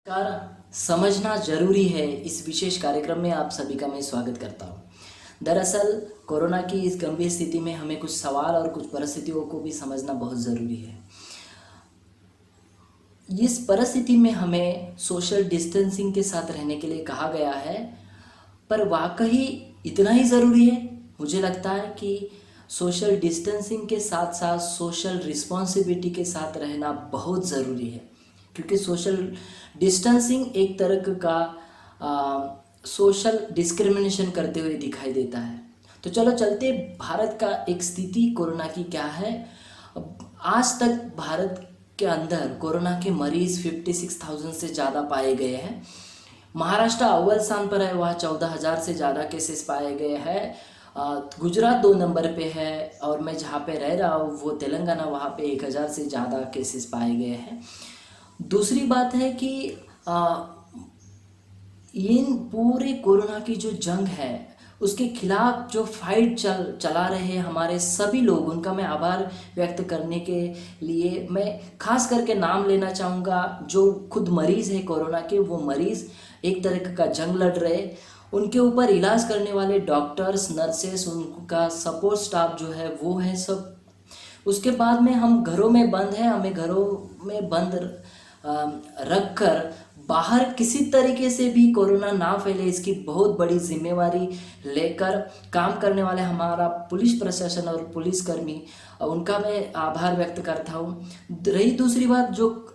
Car समझना जरूरी है। इस विशेष कार्यक्रम में आप सभी का मैं स्वागत करता हूँ। दरअसल कोरोना की इस गंभीर स्थिति में हमें कुछ सवाल और कुछ परिस्थितियों को भी समझना बहुत ज़रूरी है। इस परिस्थिति में हमें सोशल डिस्टेंसिंग के साथ रहने के लिए कहा गया है, पर वाकई इतना ही ज़रूरी है? मुझे लगता है कि सोशल डिस्टेंसिंग के साथ साथ सोशल रिस्पॉन्सिबिलिटी के साथ रहना बहुत ज़रूरी है, क्योंकि सोशल डिस्टेंसिंग एक तरह का सोशल डिस्क्रिमिनेशन करते हुए दिखाई देता है। तो चलो चलते, भारत का एक स्थिति कोरोना की क्या है। आज तक भारत के अंदर कोरोना के मरीज़ 56,000 से ज़्यादा पाए गए हैं। महाराष्ट्र अव्वल स्थान पर है, वहाँ 14,000 से ज़्यादा केसेस पाए गए हैं। गुजरात 2 नंबर पे है, और मैं जहाँ पे रह रहा हूँ वो तेलंगाना, वहाँ पे 1,000 से ज़्यादा केसेस पाए गए हैं। दूसरी बात है कि इन पूरे कोरोना की जो जंग है उसके खिलाफ जो फाइट चला रहे हैं हमारे सभी लोग, उनका मैं आभार व्यक्त करने के लिए मैं खास करके नाम लेना चाहूँगा। जो खुद मरीज़ है कोरोना के, वो मरीज़ एक तरह का जंग लड़ रहे, उनके ऊपर इलाज करने वाले डॉक्टर्स, नर्सेस, उनका सपोर्ट स्टाफ जो है वो है सब। उसके बाद में हम घरों में बंद हैं, हमें घरों में बंद रख कर बाहर किसी तरीके से भी कोरोना ना फैले, इसकी बहुत बड़ी जिम्मेवारी लेकर काम करने वाले हमारा पुलिस प्रशासन और पुलिसकर्मी, उनका मैं आभार व्यक्त करता हूँ। रही दूसरी बात, जो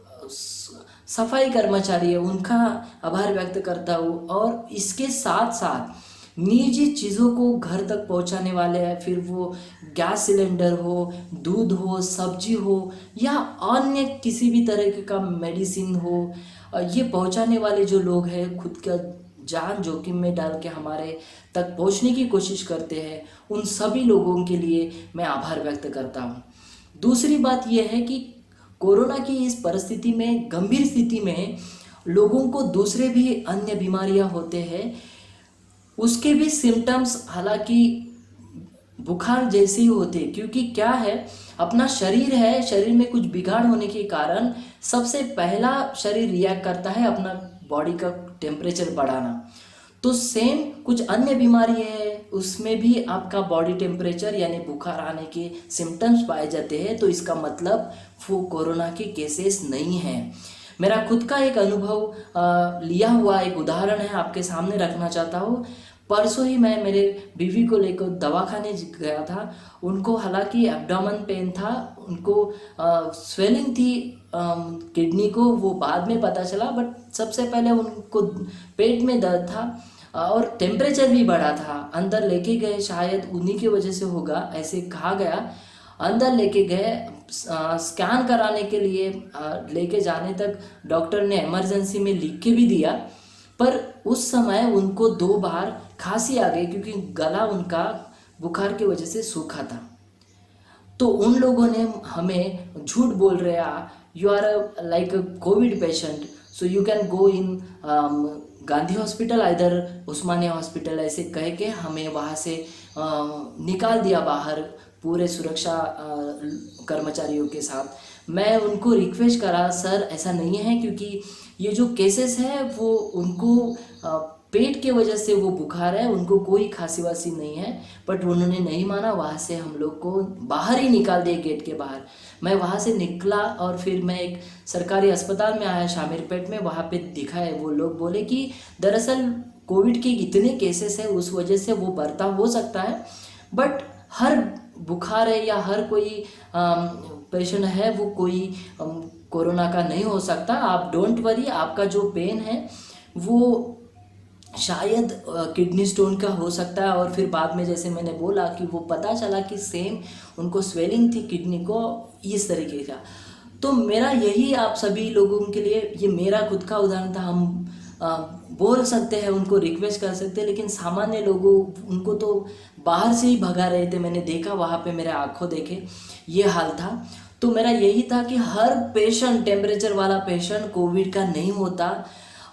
सफाई कर्मचारी है उनका आभार व्यक्त करता हूँ। और इसके साथ साथ निजी चीज़ों को घर तक पहुंचाने वाले हैं, फिर वो गैस सिलेंडर हो, दूध हो, सब्जी हो, या अन्य किसी भी तरह का मेडिसिन हो, ये पहुंचाने वाले जो लोग हैं खुद का जान जोखिम में डाल के हमारे तक पहुंचने की कोशिश करते हैं, उन सभी लोगों के लिए मैं आभार व्यक्त करता हूं। दूसरी बात यह है कि कोरोना की इस परिस्थिति में, गंभीर स्थिति में लोगों को दूसरे भी अन्य बीमारियां होते हैं, उसके भी सिम्टम्स हालांकि बुखार जैसे ही होते, क्योंकि क्या है, अपना शरीर है, शरीर में कुछ बिगाड़ होने के कारण सबसे पहला शरीर रिएक्ट करता है अपना बॉडी का टेम्परेचर बढ़ाना। तो सेम कुछ अन्य बीमारी है, उसमें भी आपका बॉडी टेम्परेचर यानी बुखार आने के सिम्टम्स पाए जाते हैं, तो इसका मतलब वो कोरोना के केसेस नहीं हैं। मेरा खुद का एक अनुभव लिया हुआ एक उदाहरण है, आपके सामने रखना चाहता हूँ। परसों ही मैं मेरे बीवी को लेकर दवाखाने गया था। उनको हालांकि एब्डोमेन पेन था, उनको स्वेलिंग थी किडनी को, वो बाद में पता चला, बट सबसे पहले उनको पेट में दर्द था और टेम्परेचर भी बढ़ा था। अंदर लेके गए, शायद उन्हीं की वजह से होगा ऐसे कहा गया। अंदर लेके गए, स्कैन कराने के लिए लेके जाने तक डॉक्टर ने इमरजेंसी में लिख के भी दिया, पर उस समय उनको 2 बार खांसी आ गई, क्योंकि गला उनका बुखार की वजह से सूखा था। तो उन लोगों ने हमें झूठ बोल रहे, you are like a Covid patient, so you can go in Gandhi hospital, इधर उस्मानिया हॉस्पिटल, ऐसे कह के हमें वहाँ से निकाल दिया बाहर पूरे सुरक्षा कर्मचारियों के साथ। मैं उनको रिक्वेस्ट करा, सर ऐसा नहीं है, क्योंकि ये जो केसेस है वो उनको पेट के वजह से वो बुखार है, उनको कोई खांसी वासी नहीं है, बट उन्होंने नहीं माना। वहाँ से हम लोग को बाहर ही निकाल दिए, गेट के बाहर। मैं वहाँ से निकला और फिर मैं एक सरकारी अस्पताल में आया शामीरपेट में, वहाँ पे दिखाए। वो लोग बोले कि दरअसल कोविड के इतने केसेस है, उस वजह से वो बर्ताव हो सकता है, बट हर बुखार है या हर कोई पेशेंट है वो कोई कोरोना का नहीं हो सकता। आप डोंट वरी, आपका जो पेन है वो शायद किडनी स्टोन का हो सकता है। और फिर बाद में जैसे मैंने बोला कि वो पता चला कि सेम उनको स्वेलिंग थी किडनी को, इस तरीके का। तो मेरा यही आप सभी लोगों के लिए, ये मेरा खुद का उदाहरण था। हम बोल सकते हैं, उनको रिक्वेस्ट कर सकते हैं, लेकिन सामान्य लोगों उनको तो बाहर से ही भगा रहे थे। मैंने देखा वहाँ पे, मेरे आंखों देखे ये हाल था। तो मेरा यही था कि हर पेशेंट, टेम्परेचर वाला पेशेंट कोविड का नहीं होता।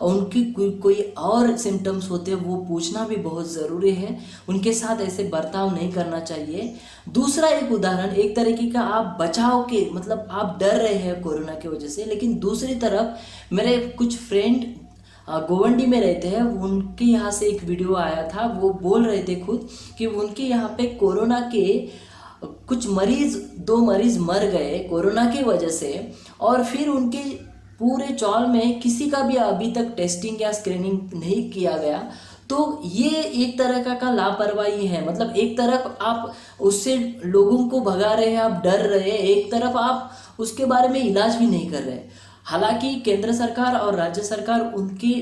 और उनकी कोई और सिम्टम्स होते हैं वो पूछना भी बहुत ज़रूरी है। उनके साथ ऐसे बर्ताव नहीं करना चाहिए। दूसरा एक उदाहरण, एक तरीके का आप बचाव के मतलब आप डर रहे हैं कोरोना की वजह से, लेकिन दूसरी तरफ मेरे कुछ फ्रेंड गोवंडी में रहते हैं, उनके यहाँ से एक वीडियो आया था, वो बोल रहे थे खुद कि उनके यहाँ पे कोरोना के कुछ मरीज 2 मरीज मर गए कोरोना की वजह से, और फिर उनके पूरे चौल में किसी का भी अभी तक टेस्टिंग या स्क्रीनिंग नहीं किया गया। तो ये एक तरह का लापरवाही है। मतलब एक तरफ आप उससे लोगों को भगा रहे हैं, आप डर रहे हैं, एक तरफ आप उसके बारे में इलाज भी नहीं कर रहे। हालांकि केंद्र सरकार और राज्य सरकार उनकी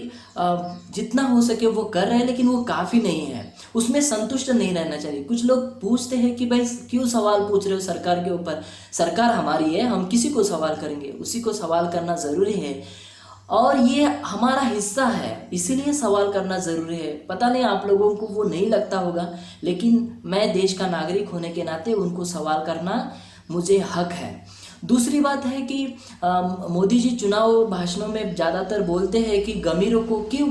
जितना हो सके वो कर रहे हैं, लेकिन वो काफ़ी नहीं है। उसमें संतुष्ट नहीं रहना चाहिए। कुछ लोग पूछते हैं कि भाई क्यों सवाल पूछ रहे हो सरकार के ऊपर, सरकार हमारी है, हम किसी को सवाल करेंगे, उसी को सवाल करना ज़रूरी है और ये हमारा हिस्सा है, इसीलिए सवाल करना ज़रूरी है। पता नहीं आप लोगों को वो नहीं लगता होगा, लेकिन मैं देश का नागरिक होने के नाते उनको सवाल करना मुझे हक है। दूसरी बात है कि मोदी जी चुनाव भाषणों में ज़्यादातर बोलते हैं कि अमीरों को क्यों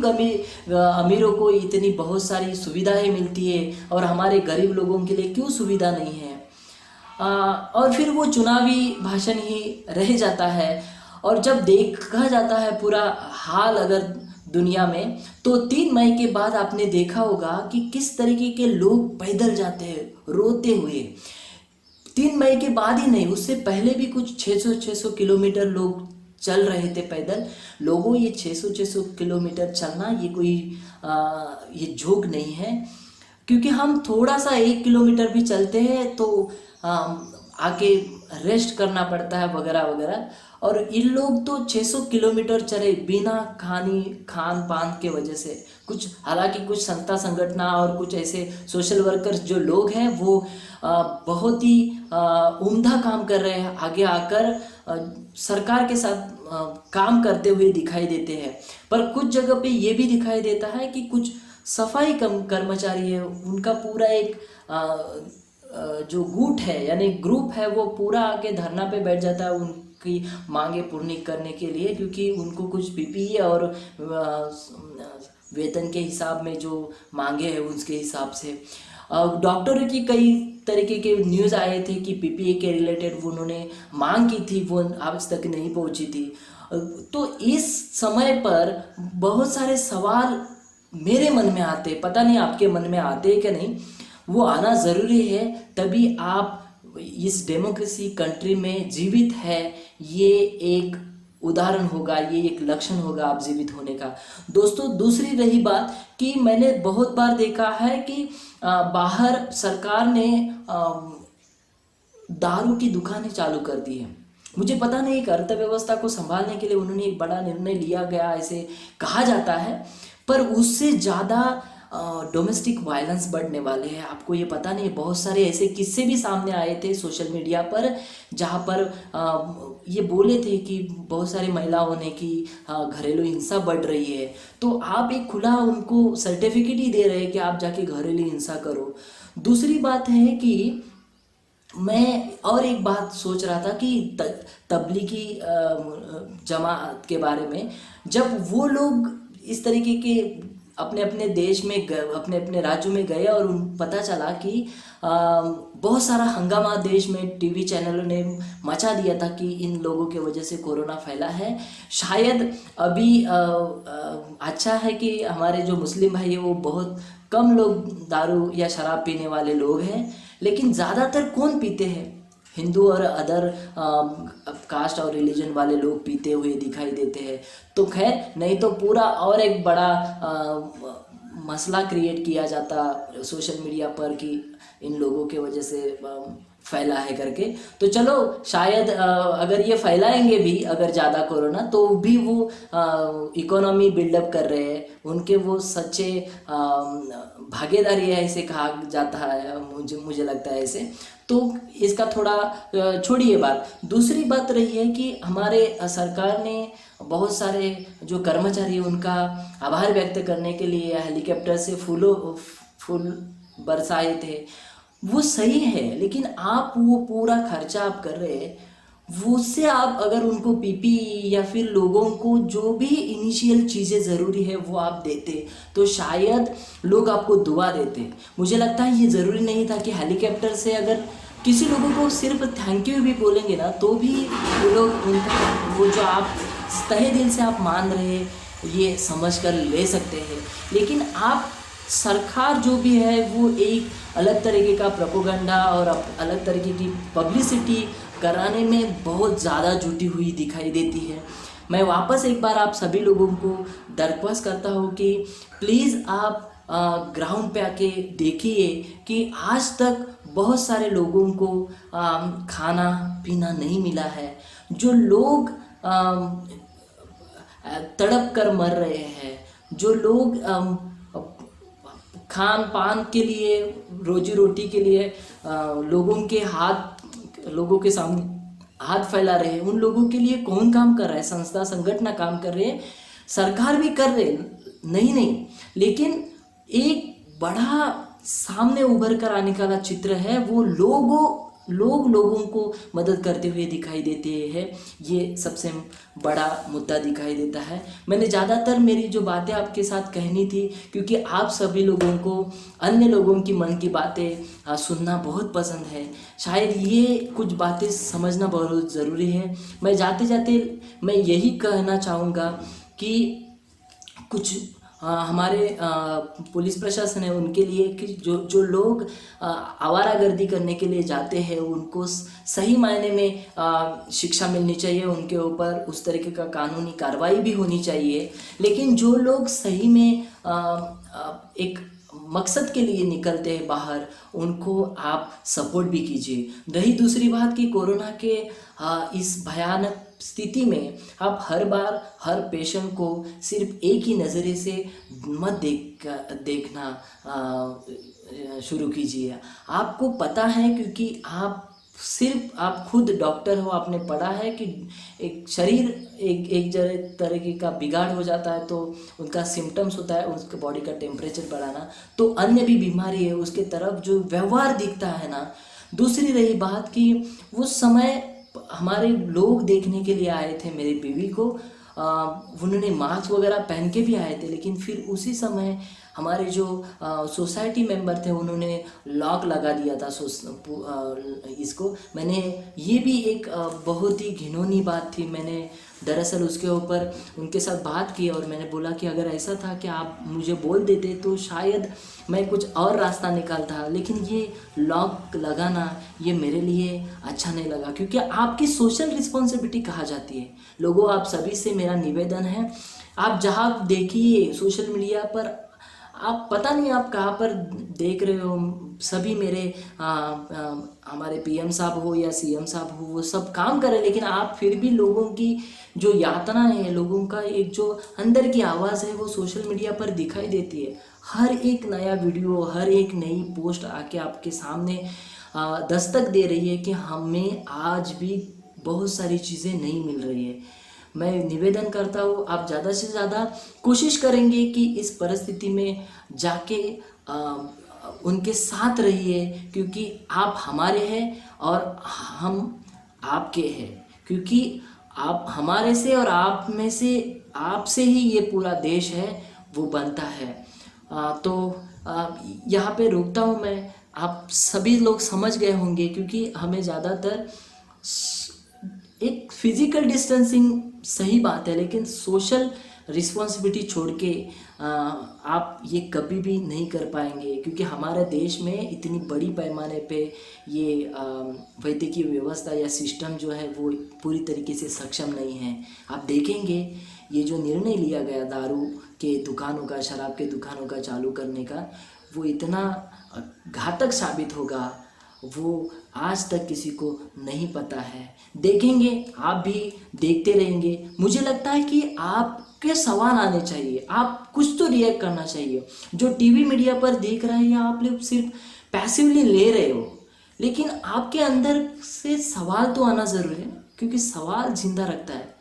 अमीरों को इतनी बहुत सारी सुविधाएं मिलती है और हमारे गरीब लोगों के लिए क्यों सुविधा नहीं है। और फिर वो चुनावी भाषण ही रह जाता है। और जब देखा जाता है पूरा हाल अगर दुनिया में, तो 3 मई के बाद आपने देखा होगा कि किस तरीके के लोग पैदल जाते हैं रोते हुए। 3 मई के बाद ही नहीं, उससे पहले भी कुछ 600 किलोमीटर लोग चल रहे थे पैदल। लोगों, ये 600 किलोमीटर चलना ये कोई ये जोक नहीं है, क्योंकि हम थोड़ा सा 1 किलोमीटर भी चलते हैं तो आके रेस्ट करना पड़ता है वगैरह वगैरह। और इन लोग तो 600 किलोमीटर चले बिना खान पान के वजह से। कुछ हालांकि कुछ संस्था संगठना और कुछ ऐसे सोशल वर्कर्स जो लोग हैं वो बहुत ही उम्दा काम कर रहे हैं, आगे आकर सरकार के साथ काम करते हुए दिखाई देते हैं। पर कुछ जगह पे ये भी दिखाई देता है कि कुछ सफाई कर्मचारी है, उनका पूरा एक जो गुट है यानी ग्रुप है वो पूरा आके धरना पे बैठ जाता है उनकी मांगे पूर्ण करने के लिए, क्योंकि उनको कुछ पीपीई और वेतन के हिसाब में जो मांगे हैं उसके हिसाब से। डॉक्टरों की कई तरीके के न्यूज़ आए थे कि पीपीई के रिलेटेड उन्होंने मांग की थी, वो आज तक नहीं पहुंची थी। तो इस समय पर बहुत सारे सवाल मेरे मन में आते, पता नहीं आपके मन में आते हैं कि नहीं, वो आना ज़रूरी है, तभी आप इस डेमोक्रेसी कंट्री में जीवित है। ये एक उदाहरण होगा, ये एक लक्षण होगा आप जीवित होने का। दोस्तों, दूसरी रही बात कि मैंने बहुत बार देखा है कि बाहर सरकार ने दारू की दुकानें चालू कर दी है। मुझे पता नहीं, एक अर्थव्यवस्था को संभालने के लिए उन्होंने एक बड़ा निर्णय लिया गया ऐसे कहा जाता है, पर उससे ज़्यादा डोमेस्टिक वायलेंस बढ़ने वाले हैं। आपको ये पता नहीं, बहुत सारे ऐसे किस्से भी सामने आए थे सोशल मीडिया पर, जहाँ पर ये बोले थे कि बहुत सारी महिलाओं ने कि घरेलू हिंसा बढ़ रही है, तो आप एक खुला उनको सर्टिफिकेट ही दे रहे हैं कि आप जाके घरेलू हिंसा करो। दूसरी बात है कि मैं और एक बात सोच रहा था कि तबलीगी जमात के बारे में, जब वो लोग इस तरीके के अपने अपने देश में अपने अपने राज्यों में गए और पता चला कि बहुत सारा हंगामा देश में टीवी चैनलों ने मचा दिया था कि इन लोगों के वजह से कोरोना फैला है। शायद अभी अच्छा है कि हमारे जो मुस्लिम भाई है वो बहुत कम लोग दारू या शराब पीने वाले लोग हैं, लेकिन ज़्यादातर कौन पीते हैं? हिंदू और अदर कास्ट और रिलीजन वाले लोग पीते हुए दिखाई देते हैं। तो खैर, नहीं तो पूरा और एक बड़ा मसला क्रिएट किया जाता सोशल मीडिया पर कि इन लोगों के वजह से फैला है करके। तो चलो, शायद अगर ये फैलाएंगे भी अगर ज़्यादा कोरोना, तो भी वो इकोनॉमी बिल्डअप कर रहे हैं, उनके वो सच्चे भागीदारी है ऐसे कहा जाता है, मुझे लगता है ऐसे। तो इसका थोड़ा छोड़िए बात। दूसरी बात रही है कि हमारे सरकार ने बहुत सारे जो कर्मचारी हैं उनका आभार व्यक्त करने के लिए हेलीकॉप्टर से फूल बरसाए थे। वो सही है, लेकिन आप वो पूरा खर्चा आप कर रहे हैं, वो उससे आप अगर उनको पीपी या फिर लोगों को जो भी इनिशियल चीज़ें ज़रूरी है वो आप देते तो शायद लोग आपको दुआ देते। मुझे लगता है ये ज़रूरी नहीं था कि हेलीकॉप्टर से अगर किसी लोगों को सिर्फ थैंक यू भी बोलेंगे ना तो भी वो लोग उनका वो जो आप तहे दिल से आप मान रहे ये समझ कर ले सकते हैं। लेकिन आप सरकार जो भी है वो एक अलग तरीके का प्रोपोगंडा और अलग तरीके की पब्लिसिटी कराने में बहुत ज़्यादा जुटी हुई दिखाई देती है। मैं वापस एक बार आप सभी लोगों को दरख्वास्त करता हूँ कि प्लीज़ आप ग्राउंड पे आके देखिए कि आज तक बहुत सारे लोगों को खाना पीना नहीं मिला है। जो लोग तड़प कर मर रहे हैं, जो लोग खान पान के लिए रोजी रोटी के लिए लोगों के सामने हाथ फैला रहे हैं, उन लोगों के लिए कौन काम कर रहा है? संस्था संगठन काम कर रहे हैं, सरकार भी कर रहे नहीं, लेकिन एक बड़ा सामने उभर कर आने वाला चित्र है वो लोगों को मदद करते हुए दिखाई देते हैं। ये सबसे बड़ा मुद्दा दिखाई देता है। मैंने ज़्यादातर मेरी जो बातें आपके साथ कहनी थी क्योंकि आप सभी लोगों को अन्य लोगों की मन की बातें सुनना बहुत पसंद है। शायद ये कुछ बातें समझना बहुत ज़रूरी है। मैं जाते जाते मैं यही कहना चाहूँगा कि कुछ हमारे पुलिस प्रशासन है उनके लिए कि जो लोग आवारागर्दी करने के लिए जाते हैं उनको सही मायने में शिक्षा मिलनी चाहिए, उनके ऊपर उस तरीके का कानूनी कार्रवाई भी होनी चाहिए। लेकिन जो लोग सही में एक मकसद के लिए निकलते हैं बाहर, उनको आप सपोर्ट भी कीजिए। रही दूसरी बात कि कोरोना के इस भयानक स्थिति में आप हर बार हर पेशेंट को सिर्फ एक ही नज़रिए से मत देखना शुरू कीजिए। आपको पता है क्योंकि आप खुद डॉक्टर हो, आपने पढ़ा है कि एक शरीर एक तरीके का बिगाड़ हो जाता है तो उनका सिम्टम्स होता है उसके बॉडी का टेम्परेचर बढ़ाना, तो अन्य भी बीमारी है उसके तरफ जो व्यवहार दिखता है ना। दूसरी रही बात कि उस समय हमारे लोग देखने के लिए आए थे मेरी बीवी को, उन्होंने मास्क वगैरह पहन के भी आए थे, लेकिन फिर उसी समय हमारे जो सोसाइटी मेंबर थे उन्होंने लॉक लगा दिया था इसको। मैंने ये भी एक बहुत ही घिनौनी बात थी। मैंने दरअसल उसके ऊपर उनके साथ बात की और मैंने बोला कि अगर ऐसा था कि आप मुझे बोल देते तो शायद मैं कुछ और रास्ता निकालता, लेकिन ये लॉक लगाना ये मेरे लिए अच्छा नहीं लगा क्योंकि आपकी सोशल रिस्पॉन्सिबिलिटी कहा जाती है। लोगों, आप सभी से मेरा निवेदन है, आप जहाँ देखिए सोशल मीडिया पर, आप पता नहीं आप कहाँ पर देख रहे हो, सभी मेरे हमारे पीएम साहब हो या सीएम साहब हो वो सब काम कर रहे हैं, लेकिन आप फिर भी लोगों की जो यातनाएं है, लोगों का एक जो अंदर की आवाज़ है वो सोशल मीडिया पर दिखाई देती है। हर एक नया वीडियो, हर एक नई पोस्ट आके आपके सामने दस्तक दे रही है कि हमें आज भी बहुत सारी चीज़ें नहीं मिल रही है। मैं निवेदन करता हूँ आप ज़्यादा से ज़्यादा कोशिश करेंगे कि इस परिस्थिति में जाके उनके साथ रहिए क्योंकि आप हमारे हैं और हम आपके हैं, क्योंकि आप हमारे से और आप में से आपसे ही ये पूरा देश है वो बनता है। यहाँ पे रुकता हूँ मैं। आप सभी लोग समझ गए होंगे क्योंकि हमें ज़्यादातर एक फिजिकल डिस्टेंसिंग सही बात है, लेकिन सोशल रिस्पॉन्सिबिलिटी छोड़ के आप ये कभी भी नहीं कर पाएंगे क्योंकि हमारे देश में इतनी बड़ी पैमाने पे ये वैद्यकीय व्यवस्था या सिस्टम जो है वो पूरी तरीके से सक्षम नहीं है। आप देखेंगे ये जो निर्णय लिया गया दारू के दुकानों का, शराब के दुकानों का चालू करने का, वो इतना घातक साबित होगा वो आज तक किसी को नहीं पता है। देखेंगे, आप भी देखते रहेंगे। मुझे लगता है कि आपके सवाल आने चाहिए, आप कुछ तो रिएक्ट करना चाहिए। जो टीवी मीडिया पर देख रहे हैं या आप लोग सिर्फ पैसिवली ले रहे हो, लेकिन आपके अंदर से सवाल तो आना ज़रूरी है क्योंकि सवाल जिंदा रखता है।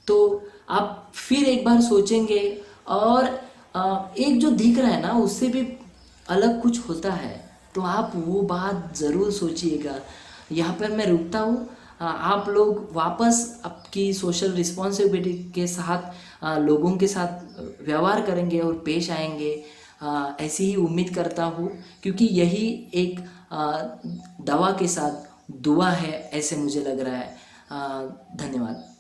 तो आप फिर एक बार सोचेंगे और एक जो दिख रहा है ना उससे भी अलग कुछ होता है, तो आप वो बात ज़रूर सोचिएगा। यहाँ पर मैं रुकता हूँ। आप लोग वापस आपकी सोशल रिस्पॉन्सिबिलिटी के साथ लोगों के साथ व्यवहार करेंगे और पेश आएंगे, ऐसी ही उम्मीद करता हूँ, क्योंकि यही एक दवा के साथ दुआ है, ऐसे मुझे लग रहा है। धन्यवाद।